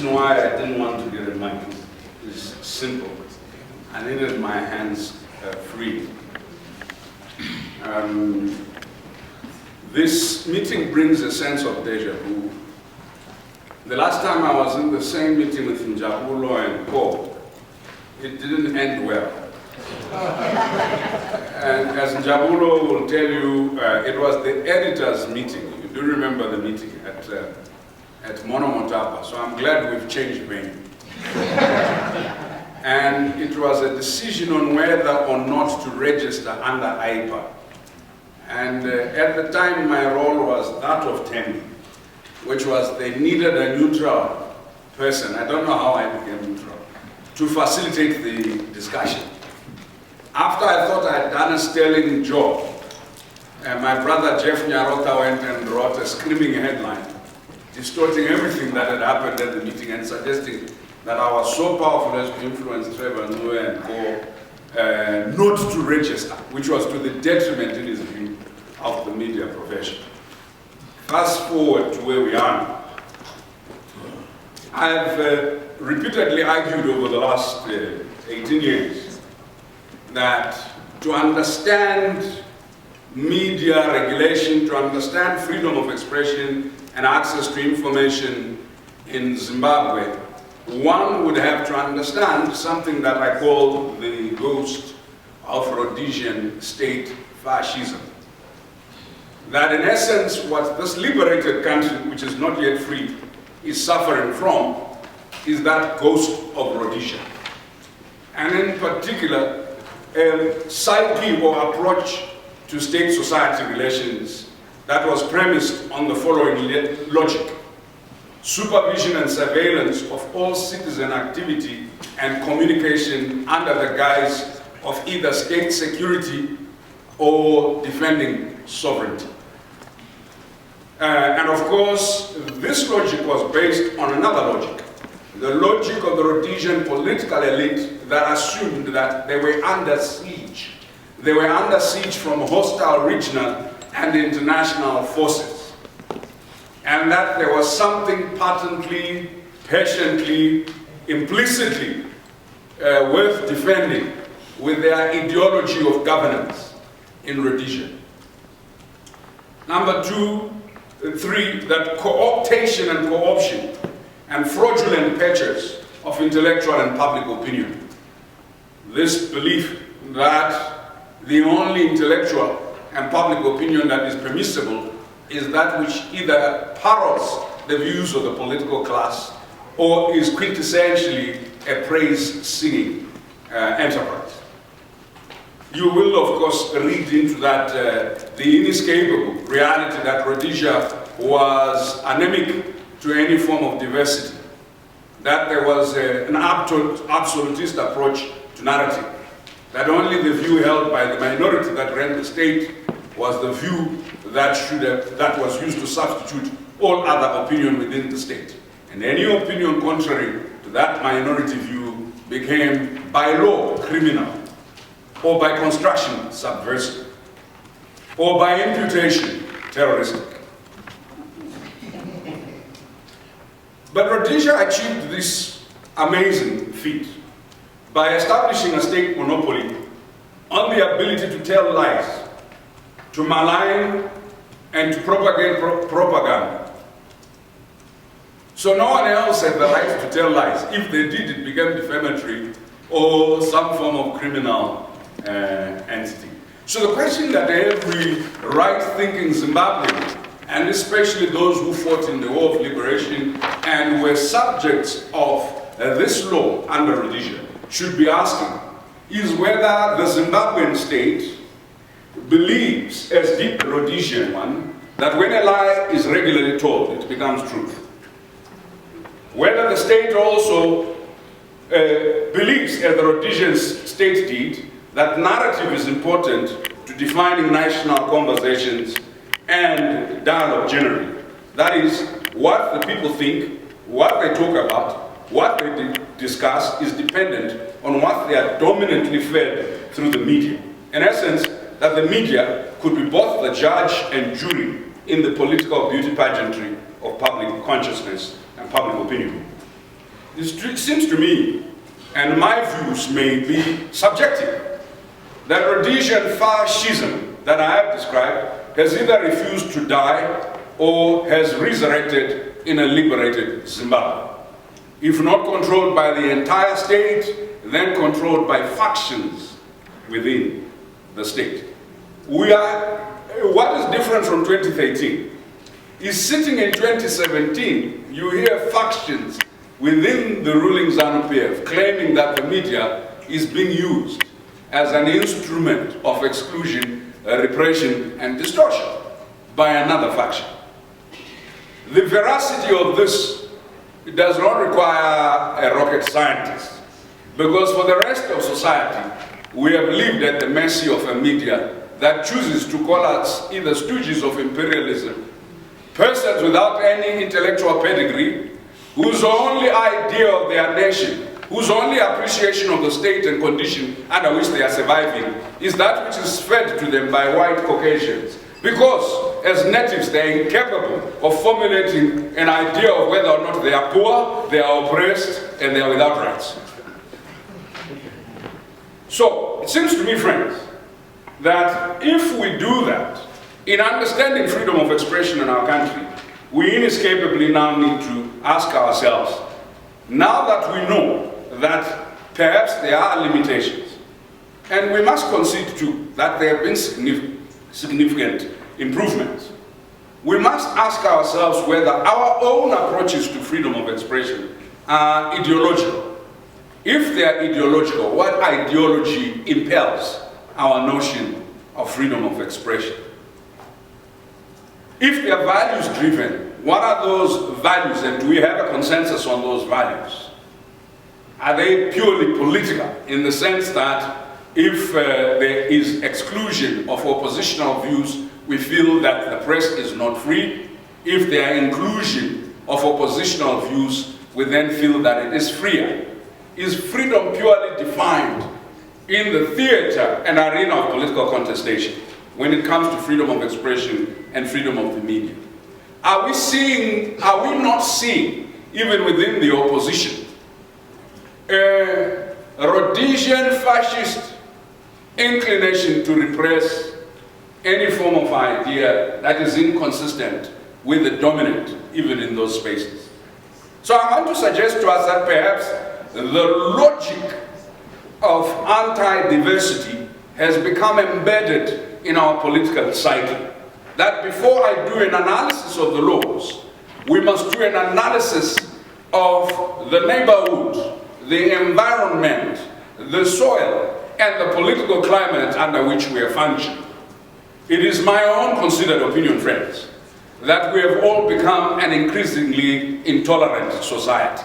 reason why I didn't want to get a mic is simple. I needed my hands free. This meeting brings a sense of deja vu. The last time I was in the same meeting with Njabulo and Paul, it didn't end well. And as Njabulo will tell you, it was the editors' meeting. You do remember the meeting at Monomotapa, so I'm glad we've changed venue. And it was a decision on whether or not to register under IPA. And at the time, my role was that of Temi, which was they needed a neutral person. I don't know how I became neutral, to facilitate the discussion. After I thought I had done a sterling job, my brother Jeff Nyarota went and wrote a screaming headline, distorting everything that had happened at the meeting and suggesting that I was so powerful as to influence Trevor Nue and Co not to register, which was to the detriment, in his view, of the media profession. Fast forward to where we are now. I've repeatedly argued over the last 18 years that to understand media regulation, to understand freedom of expression and access to information in Zimbabwe, one would have to understand something that I call the ghost of Rhodesian state fascism. That in essence, what this liberated country, which is not yet free, is suffering from, is that ghost of Rhodesia. And in particular, a psyche or approach to state-society relations that was premised on the following logic: supervision and surveillance of all citizen activity and communication under the guise of either state security or defending sovereignty. And of course, this logic was based on another logic, the logic of the Rhodesian political elite that assumed that they were under siege. They were under siege from hostile regional and international forces, and that there was something patently, patiently, implicitly worth defending with their ideology of governance in Rhodesia. Number 3, that co-optation and co-option and fraudulent purchase of intellectual and public opinion. This belief that the only intellectual and public opinion that is permissible is that which either parrots the views of the political class or is quintessentially a praise-singing enterprise. You will, of course, read into that the inescapable reality that Rhodesia was anemic to any form of diversity, that there was an absolutist approach to narrative, that only the view held by the minority that ran the state was the view that was used to substitute all other opinion within the state. And any opinion contrary to that minority view became by law criminal, or by construction subversive, or by imputation terroristic. But Rhodesia achieved this amazing feat by establishing a state monopoly on the ability to tell lies, to malign, and to propagate propaganda. So no one else had the right to tell lies. If they did, it became defamatory or some form of criminal entity. So the question that every right-thinking Zimbabwean, and especially those who fought in the War of Liberation and were subjects of this law under Rhodesia, should be asking is whether the Zimbabwean state believes, as did the Rhodesian one, that when a lie is regularly told, it becomes truth. Whether the state also believes, as the Rhodesian state did, that narrative is important to defining national conversations and dialogue generally. That is, what the people think, what they talk about, what they discuss is dependent on what they are dominantly fed through the media. In essence, that the media could be both the judge and jury in the political beauty pageantry of public consciousness and public opinion. It seems to me, and my views may be subjective, that Rhodesian fascism that I have described has either refused to die or has resurrected in a liberated Zimbabwe. If not controlled by the entire state, then controlled by factions within the state. What is different from 2013 is sitting in 2017, you hear factions within the ruling Zanu-PF claiming that the media is being used as an instrument of exclusion, repression, and distortion by another faction. The veracity of this does not require a rocket scientist, because for the rest of society, we have lived at the mercy of a media that chooses to call us either stooges of imperialism, persons without any intellectual pedigree, whose only idea of their nation, whose only appreciation of the state and condition under which they are surviving is that which is fed to them by white Caucasians. Because as natives, they are incapable of formulating an idea of whether or not they are poor, they are oppressed, and they are without rights. So, it seems to me, friends, that if we do that, in understanding freedom of expression in our country, we inescapably now need to ask ourselves, now that we know that perhaps there are limitations, and we must concede too that there have been significant improvements, we must ask ourselves whether our own approaches to freedom of expression are ideological. If they are ideological, what ideology impels our notion of freedom of expression? If they are values driven, what are those values, and do we have a consensus on those values? Are they purely political, in the sense that if there is exclusion of oppositional views, we feel that the press is not free? If there are inclusion of oppositional views, we then feel that it is freer. Is freedom purely defined in the theater and arena of political contestation when it comes to freedom of expression and freedom of the media? Are we not seeing, even within the opposition, a Rhodesian fascist inclination to repress any form of idea that is inconsistent with the dominant, even in those spaces? So I want to suggest to us that perhaps the logic of anti-diversity has become embedded in our political psyche. That before I do an analysis of the laws, we must do an analysis of the neighborhood, the environment, the soil, and the political climate under which we are functioning. It is my own considered opinion, friends, that we have all become an increasingly intolerant society,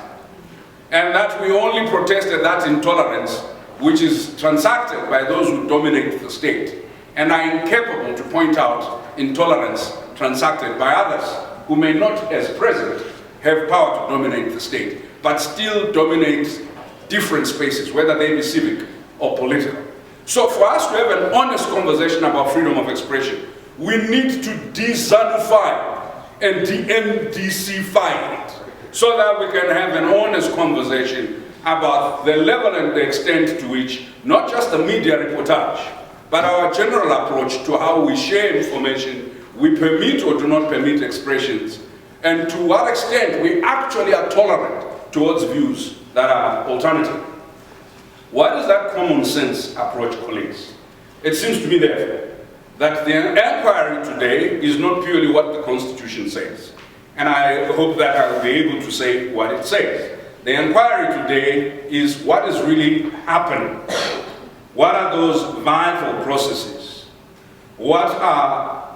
and that we only protest at that intolerance which is transacted by those who dominate the state, and are incapable to point out intolerance transacted by others who may not, as present, have power to dominate the state, but still dominate different spaces, whether they be civic or political. So for us to have an honest conversation about freedom of expression, we need to de-Zanufy and de-NDC-fy it, so that we can have an honest conversation about the level and the extent to which not just the media reportage, but our general approach to how we share information, we permit or do not permit expressions, and to what extent we actually are tolerant towards views that are alternative. What is that common sense approach, colleagues? It seems to me, therefore, that the inquiry today is not purely what the Constitution says, and I hope that I will be able to say what it says. The inquiry today is what is really happening. What are those vital processes? What are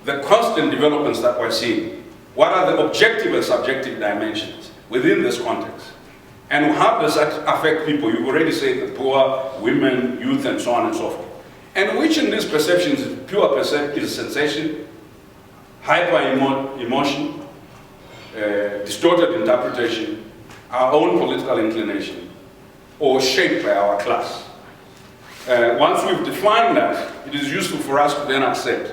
the constant developments that we're seeing? What are the objective and subjective dimensions within this context? And how does that affect people? You've already said the poor, women, youth, and so on and so forth. And which in these perceptions is pure perceptive sensation, hyper-emotion, distorted interpretation, our own political inclination, or shaped by our class? Once we've defined that, it is useful for us to then accept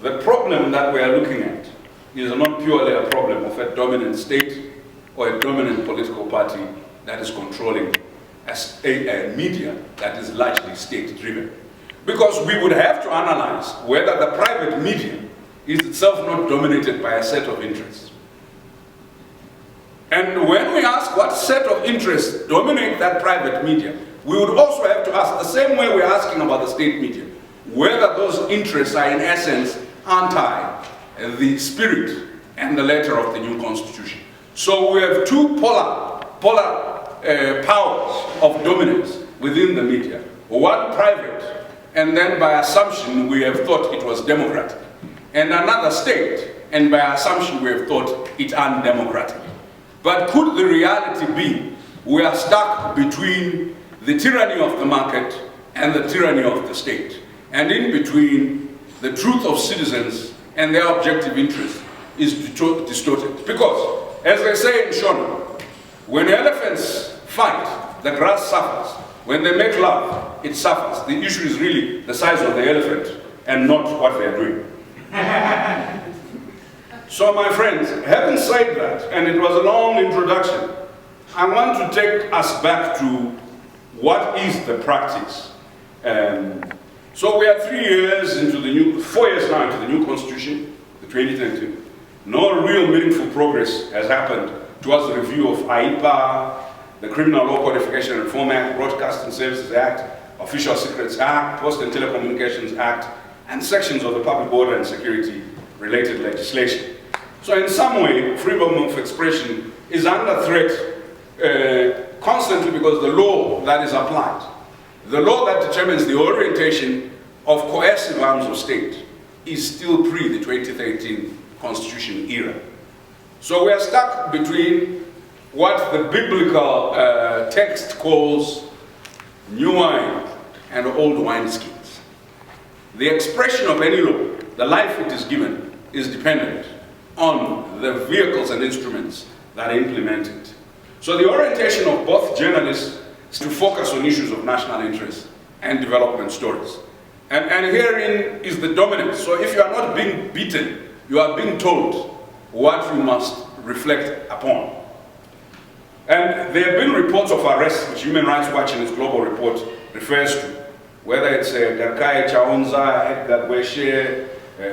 the problem that we are looking at is not purely a problem of a dominant state, or a dominant political party that is controlling a media that is largely state-driven. Because we would have to analyze whether the private media is itself not dominated by a set of interests. And when we ask what set of interests dominate that private media, we would also have to ask, the same way we're asking about the state media, whether those interests are in essence anti the spirit and the letter of the new constitution. So we have two polar powers of dominance within the media. One private, and then by assumption we have thought it was democratic. And another state, and by assumption we have thought it undemocratic. But could the reality be we are stuck between the tyranny of the market and the tyranny of the state, and in between the truth of citizens and their objective interest is distorted? Because, as they say in Shona, when elephants fight, the grass suffers. When they make love, it suffers. The issue is really the size of the elephant and not what they are doing. So my friends, having said that, and it was a long introduction, I want to take us back to what is the practice. So we are 4 years now into the new constitution, the 2013. No real meaningful progress has happened towards the review of AIPA, the Criminal Law Codification and Reform Act, Broadcasting Services Act, Official Secrets Act, Post and Telecommunications Act, and sections of the Public Order and Security related legislation. So in some way, freedom of expression is under threat constantly because the law that is applied, the law that determines the orientation of coercive arms of state, is still pre the 2013 Constitution era. So we are stuck between what the biblical text calls new wine and old wineskins. The expression of any law, the life it is given, is dependent on the vehicles and instruments that implement it. So the orientation of both journalists is to focus on issues of national interest and development stories. And herein is the dominance. So if you are not being beaten, you are being told what you must reflect upon. And there have been reports of arrests, which Human Rights Watch in its global report refers to, whether it's Garkai Chaunza, Edgar Gweshe,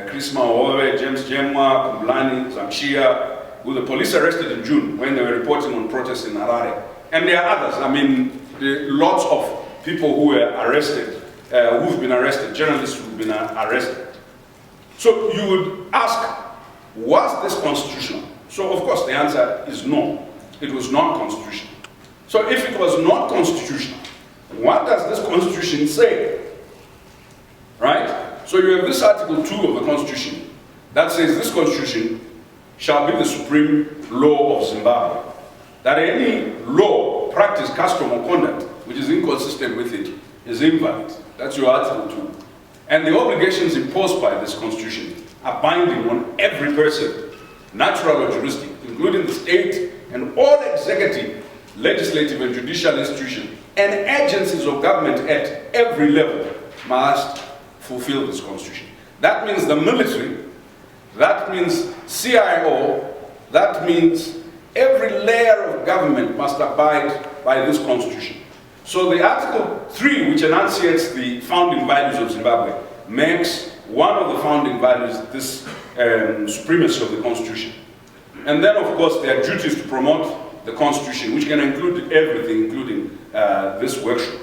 Chris Mahove, James Jemwa, Kumblani, Zamshia, who the police arrested in June when they were reporting on protests in Harare. And there are others. I mean, lots of people who were arrested, who've been arrested, journalists who've been arrested. So you would ask, was this constitutional? So of course the answer is no. It was not constitutional. So if it was not constitutional, what does this constitution say? Right? So you have this Article 2 of the Constitution that says this constitution shall be the supreme law of Zimbabwe. That any law, practice, custom, or conduct which is inconsistent with it is invalid. That's your Article 2. And the obligations imposed by this constitution are binding on every person, natural or juristic, including the state and all executive, legislative, and judicial institutions and agencies of government at every level must fulfill this constitution. That means the military, that means CIO, that means every layer of government must abide by this constitution. So the Article 3, which enunciates the founding values of Zimbabwe, makes one of the founding values this supremacy of the constitution. And then, of course, there are duties to promote the constitution, which can include everything, including this workshop.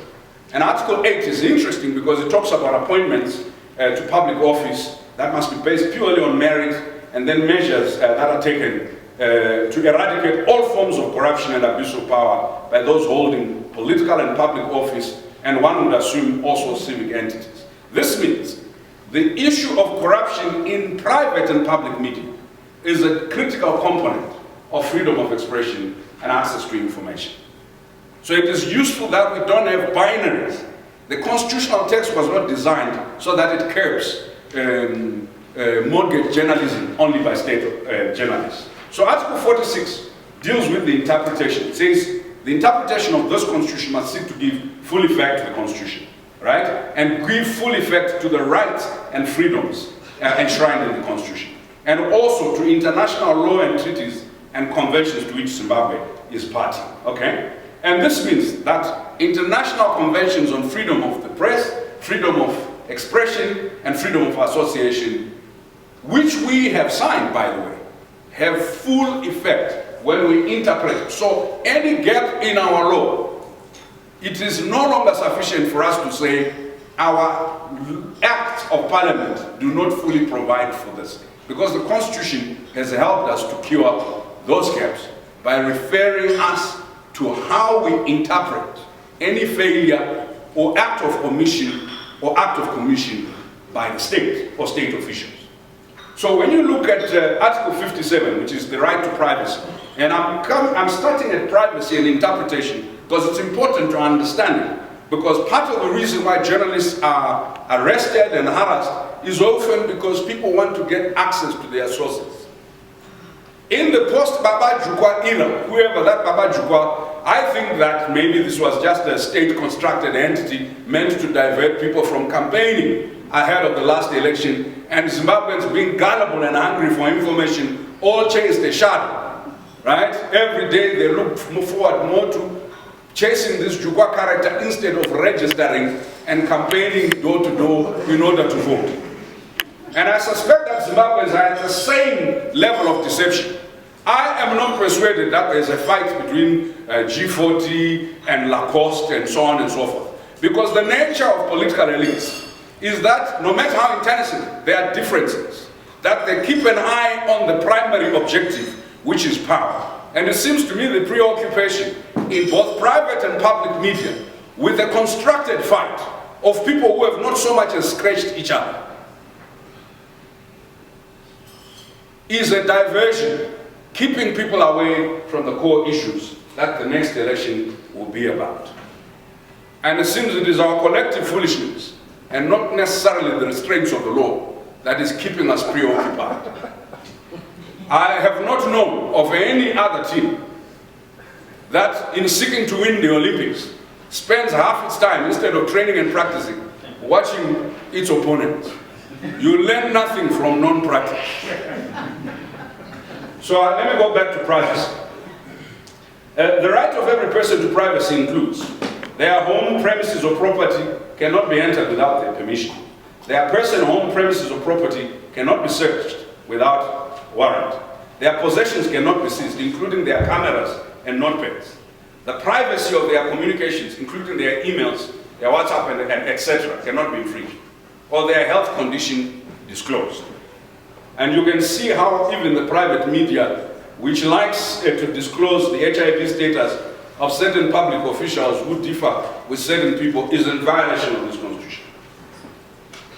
And Article 8 is interesting because it talks about appointments to public office that must be based purely on merit, and then measures that are taken to eradicate all forms of corruption and abuse of power by those holding political and public office, and one would assume also civic entities. This means the issue of corruption in private and public media is a critical component of freedom of expression and access to information. So it is useful that we don't have binaries. The constitutional text was not designed so that it curbs mortgage journalism only by state journalists. So Article 46 deals with the interpretation. It says the interpretation of this constitution must seek to give full effect to the constitution, right? And give full effect to the rights and freedoms enshrined in the constitution. And also to international law and treaties and conventions to which Zimbabwe is party, okay? And this means that international conventions on freedom of the press, freedom of expression, and freedom of association, which we have signed, by the way, have full effect when we interpret. So any gap in our law, it is no longer sufficient for us to say our acts of parliament do not fully provide for this, because the Constitution has helped us to cure those gaps by referring us to how we interpret any failure or act of commission by the state or state officials. So when you look at Article 57, which is the right to privacy, and I'm starting at privacy and interpretation because it's important to understand it, because part of the reason why journalists are arrested and harassed is often because people want to get access to their sources. In the post-Baba Jukwa era, whoever that Baba Jukwa, I think that maybe this was just a state-constructed entity meant to divert people from campaigning ahead of the last election, and Zimbabweans being gullible and hungry for information all chased a shadow, right? Every day they look forward more to chasing this Jukwa character instead of registering and campaigning door to door in order to vote. And I suspect that Zimbabweans are at the same level of deception. I am not persuaded that there's a fight between G40 and Lacoste and so on and so forth. Because the nature of political elites is that no matter how intense there are differences, that they keep an eye on the primary objective, which is power. And it seems to me the preoccupation in both private and public media with a constructed fight of people who have not so much as scratched each other is a diversion, keeping people away from the core issues that the next election will be about. And it seems it is our collective foolishness and not necessarily the restraints of the law that is keeping us preoccupied. I have not known of any other team that, in seeking to win the Olympics, spends half its time, instead of training and practicing, watching its opponents. You learn nothing from non-practice. So let me go back to privacy. The right of every person to privacy includes their home, premises or property cannot be entered without their permission. Their person, home, premises or property cannot be searched without warrant. Their possessions cannot be seized, including their cameras and notepads. The privacy of their communications, including their emails, their WhatsApp, and etc., cannot be infringed, or their health condition disclosed. And you can see how even the private media, which likes to disclose the HIV status of certain public officials who differ with certain people, is in violation of this constitution.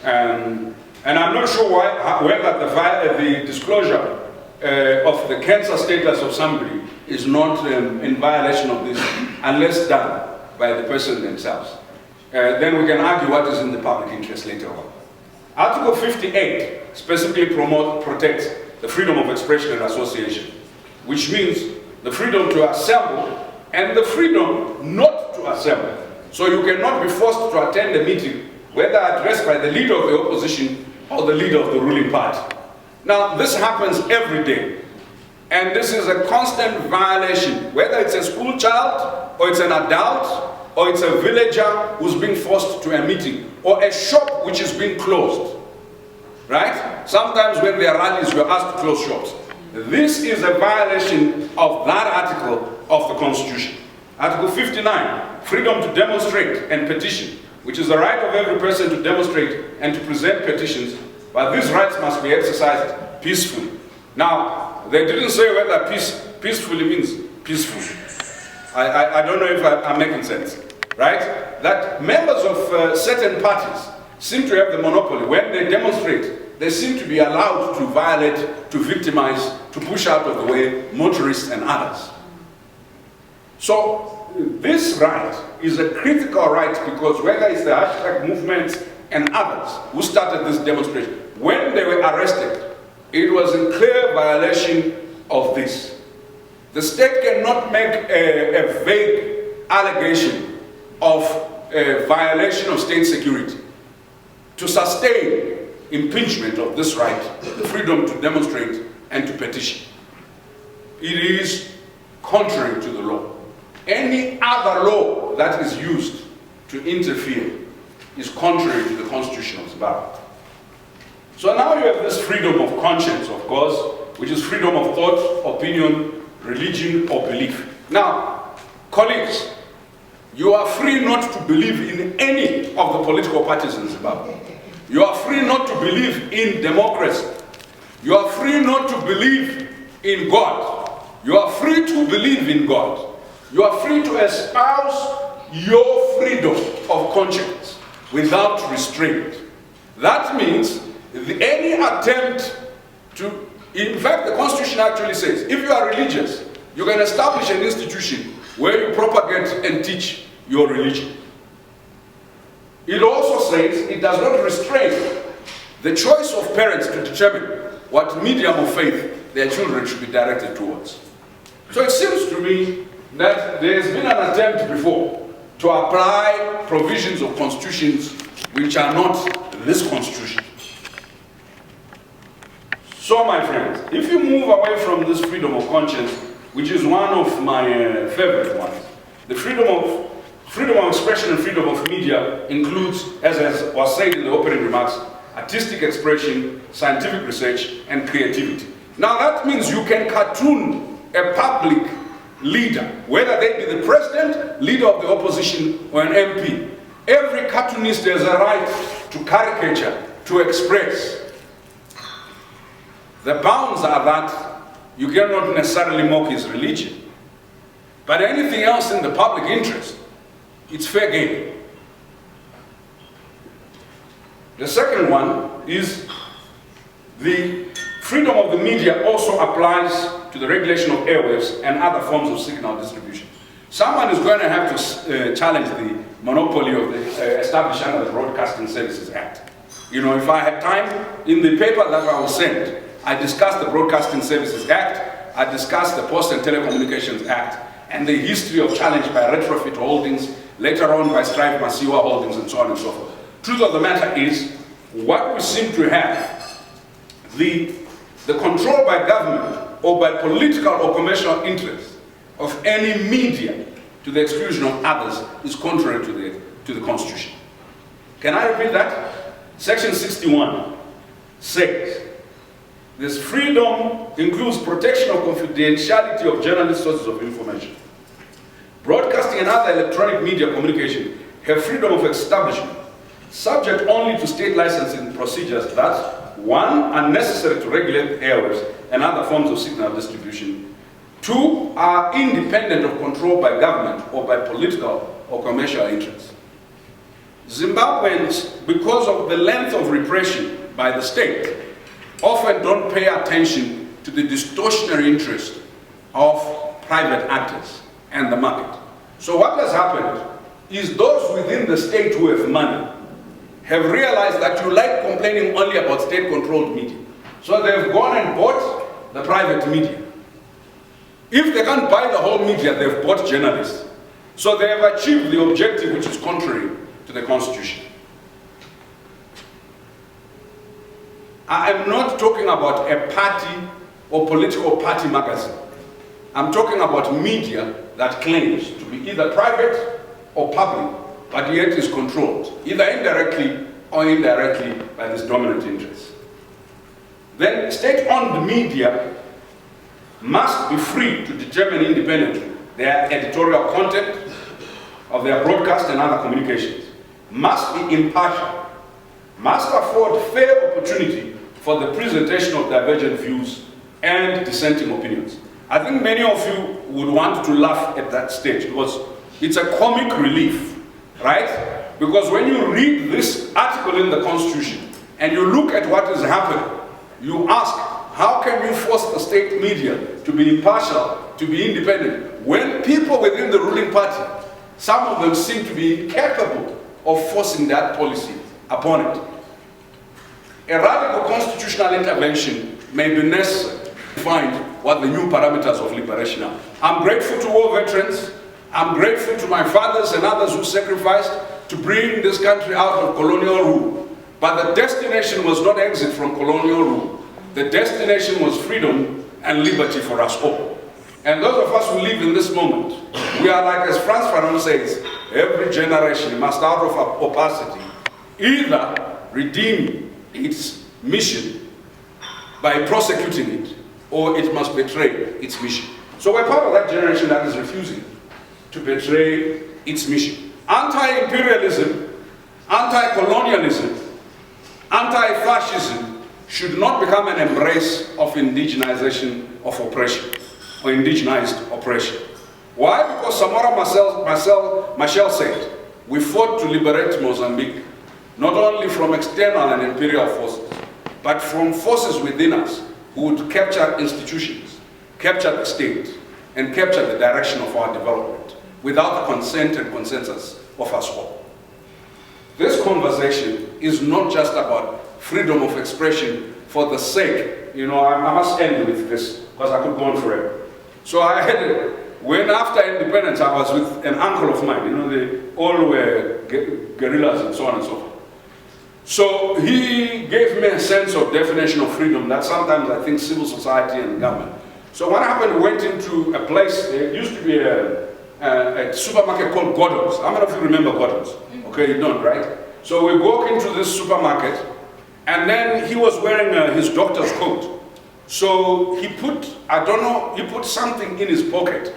And I'm not sure whether the disclosure of the cancer status of somebody is not in violation of this unless done by the person themselves. Then we can argue what is in the public interest later on. Article 58 specifically protects the freedom of expression and association, which means the freedom to assemble and the freedom not to assemble. So you cannot be forced to attend a meeting, whether addressed by the leader of the opposition or the leader of the ruling party. Now, this happens every day. And this is a constant violation, whether it's a school child, or it's an adult, or it's a villager who's being forced to a meeting, or a shop which is being closed. Right? Sometimes when there are rallies, you're asked to close shops. This is a violation of that article of the Constitution. Article 59, freedom to demonstrate and petition, which is the right of every person to demonstrate and to present petitions, but these rights must be exercised peacefully. Now, they didn't say whether peacefully means peaceful. I don't know if I'm making sense, right? That members of certain parties seem to have the monopoly. When they demonstrate, they seem to be allowed to violate, to victimize, to push out of the way motorists and others. So this right is a critical right, because whether it's the hashtag movement and others who started this demonstration, when they were arrested, it was in clear violation of this. The state cannot make a vague allegation of a violation of state security to sustain impingement of this right, the freedom to demonstrate and to petition. it is contrary to the law. Any other law that is used to interfere is contrary to the Constitution of Zimbabwe. So now you have this freedom of conscience, of course, which is freedom of thought, opinion, religion, or belief. Now, colleagues, you are free not to believe in any of the political parties in Zimbabwe. You are free not to believe in democracy. You are free not to believe in God. You are free to believe in God. You are free to espouse your freedom of conscience without restraint. That means any attempt to, in fact, the Constitution actually says, if you are religious, you can establish an institution where you propagate and teach your religion. It also says it does not restrain the choice of parents to determine what medium of faith their children should be directed towards. So it seems to me that there has been an attempt before to apply provisions of constitutions which are not this constitution. So my friends, if you move away from this freedom of conscience, which is one of my favorite ones, the freedom of expression and freedom of media includes, as was said in the opening remarks, artistic expression, scientific research, and creativity. Now that means you can cartoon a public leader, whether they be the president, leader of the opposition, or an MP. Every cartoonist has a right to caricature, to express. The bounds are that you cannot necessarily mock his religion. But anything else in the public interest, it's fair game. The second one is the freedom of the media also applies to the regulation of airwaves and other forms of signal distribution. Someone is going to have to challenge the monopoly of the established under the Broadcasting Services Act. You know, if I had time, in the paper that I was sent, I discussed the Broadcasting Services Act, I discussed the Post and Telecommunications Act, and the history of challenge by Retrofit Holdings, later on by Strive Masiwa Holdings, and so on and so forth. Truth of the matter is, what we seem to have, the control by government or by political or commercial interests of any media to the exclusion of others is contrary to the Constitution. Can I repeat that? Section 61 says, this freedom includes protection of confidentiality of journalist sources of information. Broadcasting and other electronic media communication have freedom of establishment, subject only to state licensing procedures that, one, are necessary to regulate airwaves and other forms of signal distribution, two, are independent of control by government or by political or commercial interests. Zimbabweans, because of the length of repression by the state, often don't pay attention to the distortionary interest of private actors and the market. So what has happened is those within the state who have money have realized that you like complaining only about state-controlled media. So they've gone and bought the private media. If they can't buy the whole media, they've bought journalists. So they have achieved the objective which is contrary to the Constitution. I am not talking about a party or political party magazine. I'm talking about media that claims to be either private or public, but yet is controlled, either indirectly or indirectly by this dominant interest. Then state-owned media must be free to determine independently their editorial content of their broadcast and other communications, must be impartial, must afford fair opportunity for the presentation of divergent views and dissenting opinions. I think many of you would want to laugh at that stage because it's a comic relief, right? Because when you read this article in the Constitution and you look at what is happening, you ask, how can you force the state media to be impartial, to be independent, when people within the ruling party, some of them seem to be incapable of forcing that policy upon it? A radical constitutional intervention may be necessary to find what the new parameters of liberation are. I'm grateful to war veterans. I'm grateful to my fathers and others who sacrificed to bring this country out of colonial rule. But the destination was not exit from colonial rule. The destination was freedom and liberty for us all. And those of us who live in this moment, we are like, as Frantz Fanon says, every generation must out of opacity either redeem its mission by prosecuting it, or it must betray its mission. So we're part of that generation that is refusing to betray its mission. Anti-imperialism, anti-colonialism, anti-fascism should not become an embrace of indigenization of oppression, or indigenized oppression. Why? Because Samora Machel said, we fought to liberate Mozambique, not only from external and imperial forces, but from forces within us who would capture institutions, capture the state, and capture the direction of our development without the consent and consensus of us all. This conversation is not just about freedom of expression for the sake, I must end with this because I could go on forever. So when after independence I was with an uncle of mine, they all were guerrillas and so on and so forth. So he gave me a sense of definition of freedom that sometimes I think civil society and government. So what happened, we went into a place, there used to be a supermarket called Gordon's. How many of you remember Gordon's? Okay, you don't, right? So we walk into this supermarket, and then he was wearing his doctor's coat. So he put, he put something in his pocket,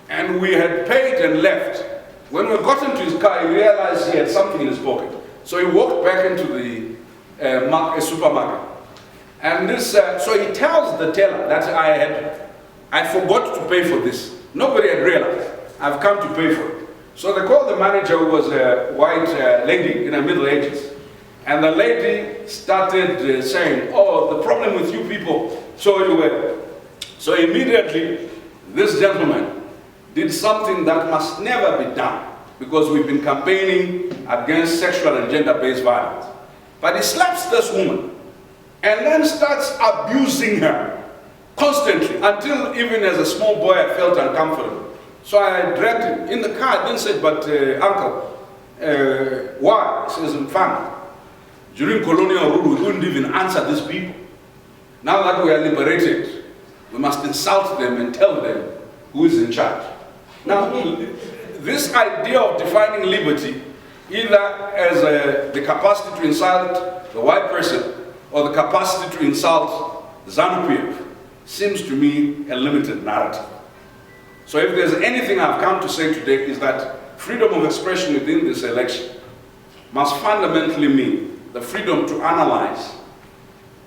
and we had paid and left. When we got into his car, he realized he had something in his pocket. So he walked back into the supermarket. And this, so he tells the teller that I forgot to pay for this. Nobody had realized. I've come to pay for it. So they called the manager, who was a white lady in her middle ages. And the lady started saying, oh, the problem with you people, so you were. So immediately, this gentleman did something that must never be done, because we've been campaigning against sexual and gender-based violence. But he slaps this woman and then starts abusing her constantly, until even as a small boy I felt uncomfortable. So I dragged him in the car, then said, but uncle, why? He says, in fact, during colonial rule we couldn't even answer these people. Now that we are liberated, we must insult them and tell them who is in charge. Now, this idea of defining liberty, either as the capacity to insult the white person or the capacity to insult Zanu-PF, seems to me a limited narrative. So if there's anything I've come to say today, is that freedom of expression within this election must fundamentally mean the freedom to analyze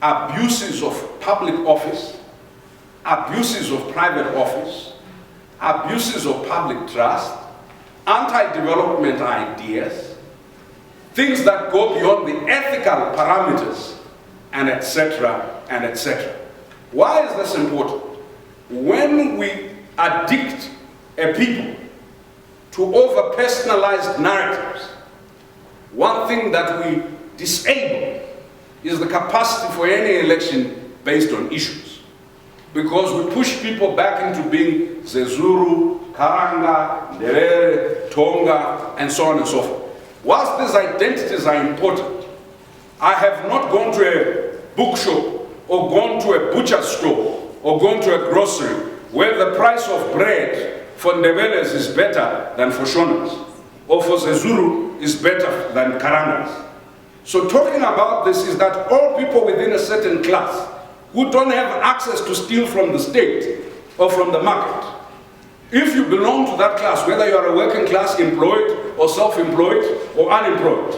abuses of public office, abuses of private office, abuses of public trust, anti-development ideas, things that go beyond the ethical parameters, and etc., and etc. Why is this important? When we addict a people to over-personalized narratives, one thing that we disable is the capacity for any election based on issues. Because we push people back into being Zezuru, Karanga, Ndebele, Tonga, and so on and so forth. Whilst these identities are important, I have not gone to a bookshop or gone to a butcher store or gone to a grocery where the price of bread for Ndebeles is better than for Shonas, or for Zezuru is better than Karangas. So talking about this is that all people within a certain class who don't have access to steal from the state or from the market, if you belong to that class, whether you are a working class, employed or self-employed or unemployed,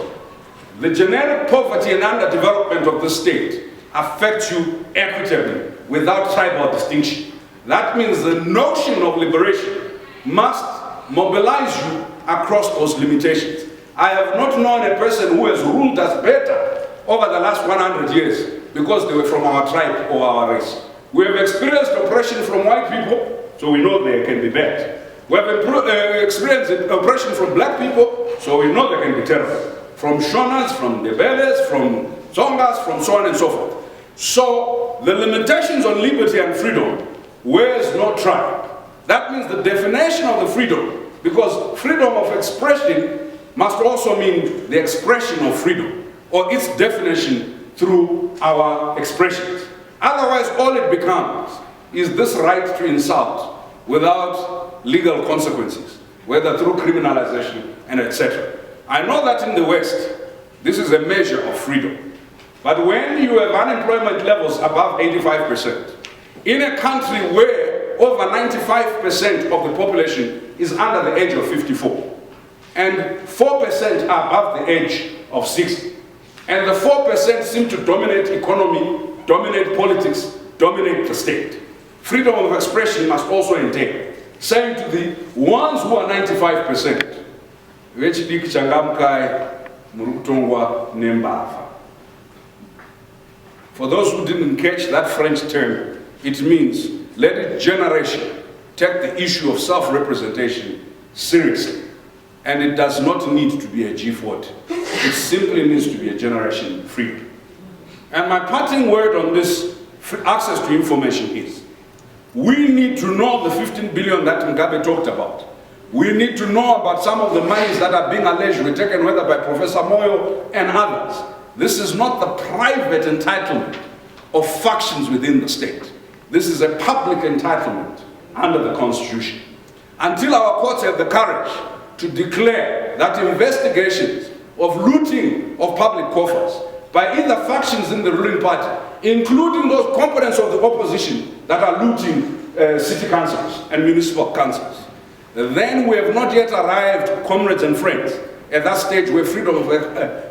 the generic poverty and underdevelopment of the state affects you equitably without tribal distinction. That means the notion of liberation must mobilize you across those limitations. I have not known a person who has ruled us better over the last 100 years because they were from our tribe or our race. We have experienced oppression from white people, so we know they can be bad. We have experienced oppression from black people, so we know they can be terrible. From Shonas, from Ndebeles, from Zongas, from so on and so forth. So the limitations on liberty and freedom, where is no tribe? That means the definition of the freedom, because freedom of expression must also mean the expression of freedom, or its definition through our expressions. Otherwise, all it becomes is this right to insult without legal consequences, whether through criminalization and etc. I know that in the West, this is a measure of freedom. But when you have unemployment levels above 85%, in a country where over 95% of the population is under the age of 54, and 4% are above the age of 60, and the 4% seem to dominate economy, dominate politics, dominate the state, freedom of expression must also entail saying to the ones who are 95%, for those who didn't catch that French term, it means let a generation take the issue of self-representation seriously. And it does not need to be a G40. It simply needs to be a generation freedom. And my parting word on this access to information is, we need to know the 15 billion that Mugabe talked about. We need to know about some of the monies that are being alleged were taken, whether by Professor Moyo and others. This is not the private entitlement of factions within the state. This is a public entitlement under the Constitution. Until our courts have the courage to declare that investigations of looting of public coffers by either factions in the ruling party, including those components of the opposition that are looting city councils and municipal councils, then we have not yet arrived, comrades and friends, at that stage where freedom of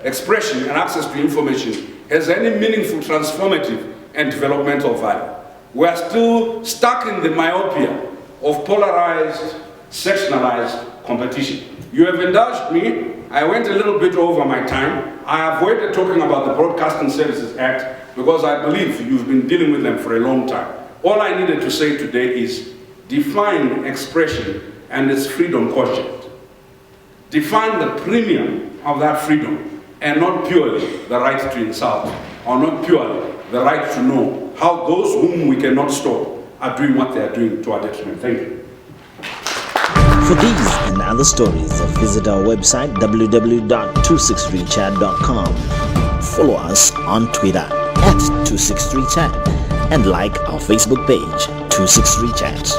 expression and access to information has any meaningful, transformative and developmental value. We are still stuck in the myopia of polarized, sectionalized competition. You have indulged me. I went a little bit over my time. I avoided talking about the Broadcasting Services Act because I believe you've been dealing with them for a long time. All I needed to say today is define expression and its freedom quotient. Define the premium of that freedom and not purely the right to insult or not purely the right to know how those whom we cannot stop are doing what they are doing to our detriment. Thank you. For these and other stories, visit our website www.263chat.com. Follow us on Twitter @263chat and like our Facebook page 263chat.